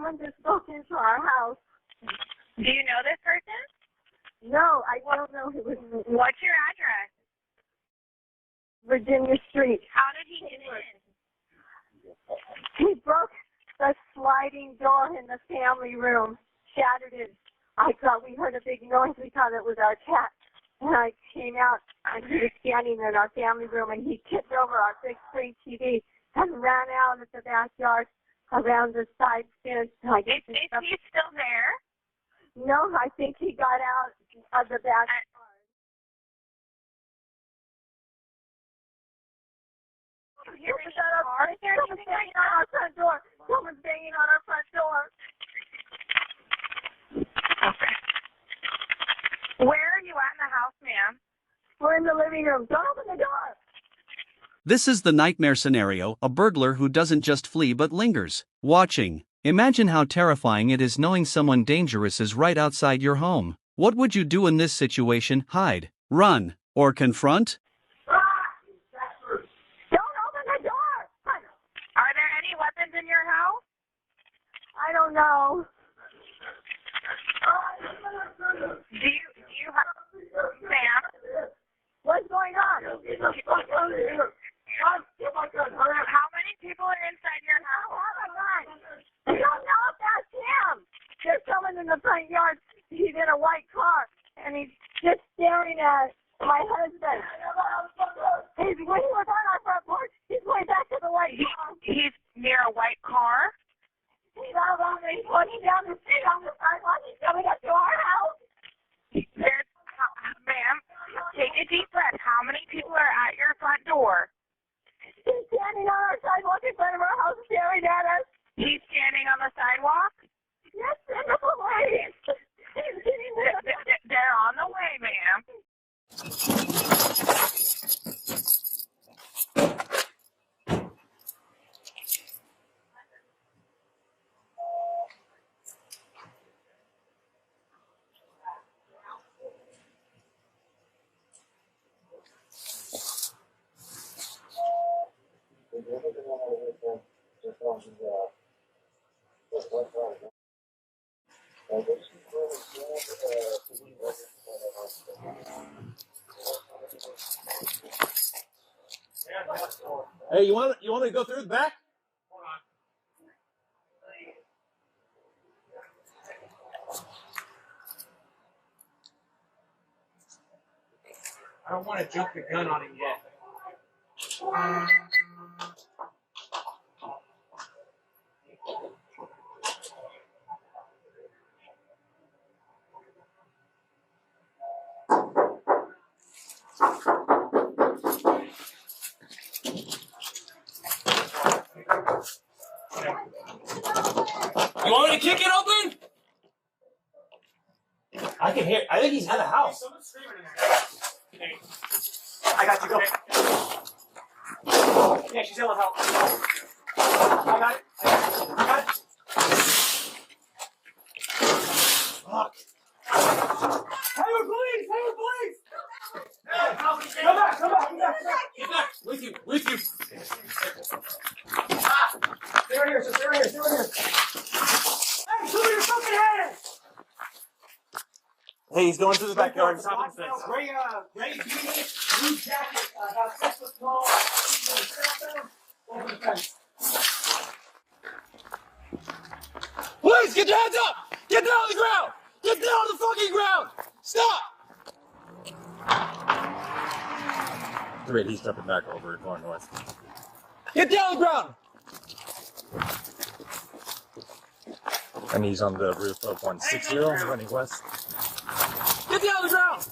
someone just broke into our house. Do you know this person? No, I don't know who it was. What's your address? Virginia Street. How did he get in? He broke the sliding door in the family room, shattered it. I thought we heard a big noise. We thought it was our cat. And I came out, and he was standing in our family room, and he tipped over our big screen TV and ran out of the backyard around the side fence. Is he still there? No, I think he got out of the backyard. Is there anything like on our front door. Someone's banging on our front door. Okay. Where are you at in the house, ma'am? We're in the living room. Don't open the door. This is the nightmare scenario, a burglar who doesn't just flee but lingers, watching. Imagine how terrifying it is knowing someone dangerous is right outside your home. What would you do in this situation? Hide, run, or confront? Don't open the door. Are there any weapons in your house? I don't know. Do you have, ma'am? What's going on? How many people are inside your house? I don't know if that's him. There's someone in the front yard. He's in a white car, and he's just staring at my husband. When he was on our front porch, he's going back to the white car. He's near a white car? He's walking down the street on the sidewalk. He's coming up to our house. Ma'am, take a deep breath. How many people are at your front door? He's standing on our sidewalk in front of our house staring at us. He's standing on the sidewalk? Yes, they're on the way. They're on the way, ma'am. Hey, you want to go through the back? I don't want to jump the gun on it yet. You want me to kick it open? I can hear. I think he's in the house. Someone's screaming in there. Hey. I got you. Go. Yeah, she's yelling help. I got it. Fuck. Hayward, please! Hayward, please! Hey, come back! Get back! With you! Stay right here, Stay right here! Hey, show me your fucking hands! Hey, he's going through the backyard. He's hopping the fence. Gray beanie, blue jacket, about 6 foot tall. Over the fence. Please, get your hands up! Get down on the ground! Get down on the fucking ground! Stop! Wait, he's stepping back over, going north. Get down on the ground! And he's on the roof of 160, running west. Get down on the ground!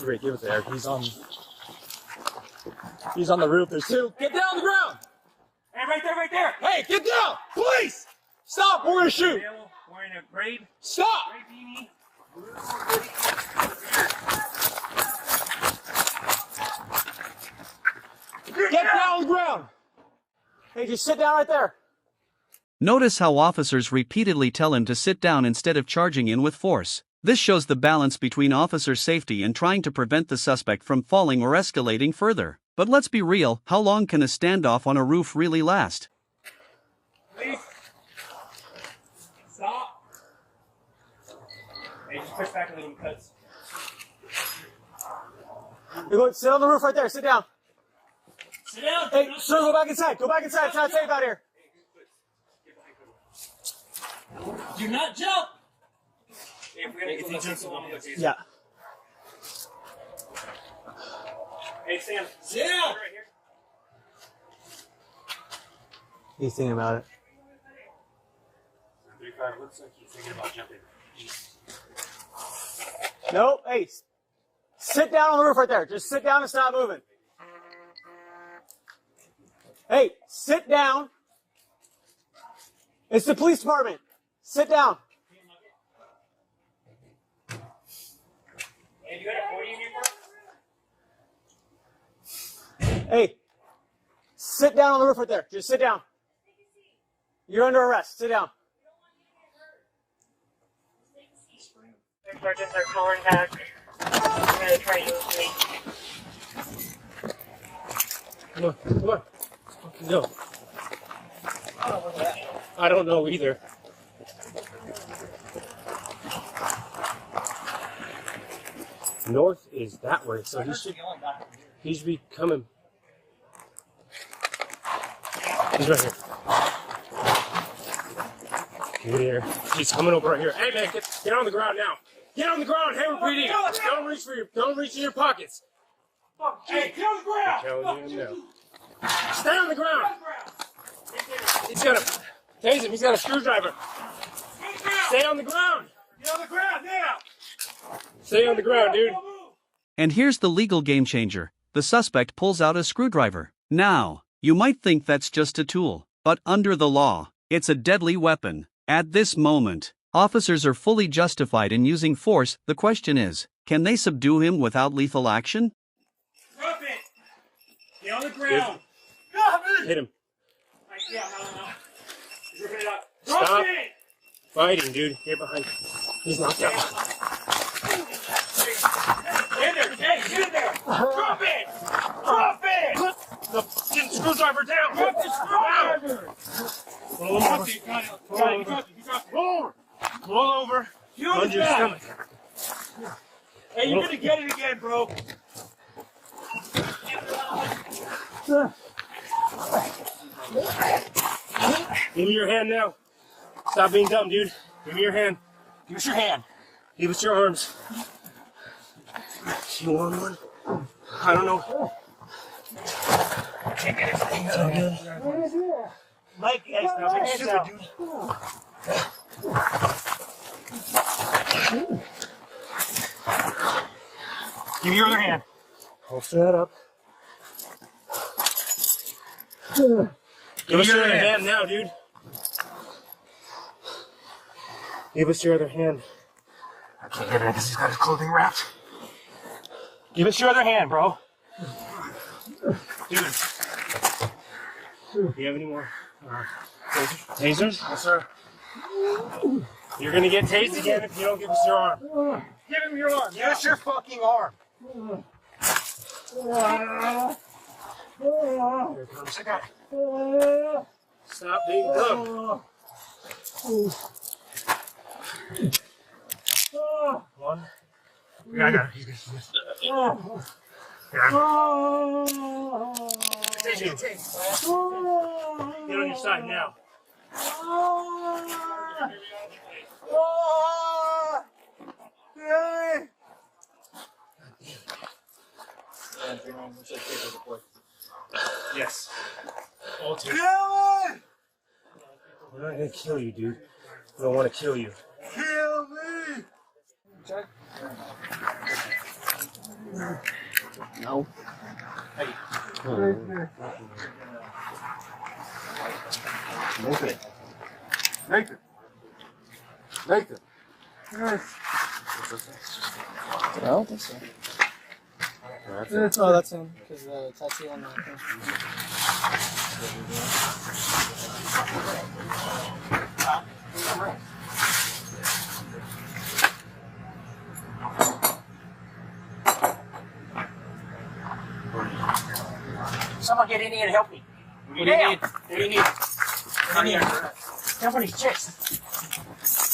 Wait, give it there. He's on the roof. There's two. Get down on the ground! Hey, right there! Hey, get down! Please! Stop! We're gonna shoot! Wearing a gray Stop! beanie. Get down on the ground! Hey, just sit down right there. Notice how officers repeatedly tell him to sit down instead of charging in with force. This shows the balance between officer safety and trying to prevent the suspect from falling or escalating further. But let's be real, how long can a standoff on a roof really last? Please. Stop. Hey, just push back a little because. Hey, look, sit on the roof right there. Sit down. Sit down. Hey, sir, go back inside. Go back inside. It's not safe out here. Do not jump. If he jumps, we'll go Taser. Yeah. Hey, Sam. Sit down. Right here. He's thinking about it. 35 looks like he's thinking about jumping. No, hey, sit down on the roof right there. Just sit down and stop moving. Hey, sit down. It's the police department. Sit down. Hey, you got a 40 in your car? Hey, sit down on the roof right there. Just sit down. You're under arrest. Sit down. Sergeants are calling back. I'm going to try you with me. Come on, come on. No. I don't know either. North is that way, so he should be coming. He's right here. Get here. He's coming over right here. Hey man, get on the ground now. Get on the ground, Hayward PD. Don't reach in your pockets. Hey, get on the ground. I'm telling you now. Stay on the ground. He's got a tase him. He's got a screwdriver. Stay on the ground. Get on the ground now. Stay on the ground, dude. And here's the legal game changer. The suspect pulls out a screwdriver. Now, you might think that's just a tool, but under the law, it's a deadly weapon. At this moment, officers are fully justified in using force. The question is, can they subdue him without lethal action? Drop it. Get on the ground. Hit him. Yeah, no. Rip it up. Stop fighting, dude. Get behind. He's knocked out. Get in there. Hey, get in there. Drop it. Drop it. Put the fucking screwdriver down. Drop the screwdriver. Roll him over. Roll over. Get on On his your back. stomach. Hey, you're gonna get it again, bro. Give me your hand now. Stop being dumb, dude. Give me your hand. Give us your hand. Give us your arms. You want one? I don't know. Can't get anything out of here. Mike, hey, now take your hands out. Give me your other hand. Holster that up. Give us your other hand now, dude. Give us your other hand. I can't get it because he's got his clothing wrapped. Give us your other hand, bro. Dude. Do you have any more tasers? Yes, sir. You're gonna get tased again if you don't give us your arm. Give him your arm. Give us your fucking arm. Here it comes. I got it. Stop being dumb. One. Yeah, I got it. He's good. Two. Get on your side now. Yes. All two. We're not gonna kill you, dude. We don't want to kill you. Kill me! No. Hey. Nathan. Nathan. Nathan. No, that's him. Oh, that's him. Because the tattoo on the thing. Someone get in here and help me. What do you need? What do you need? Somebody's chest.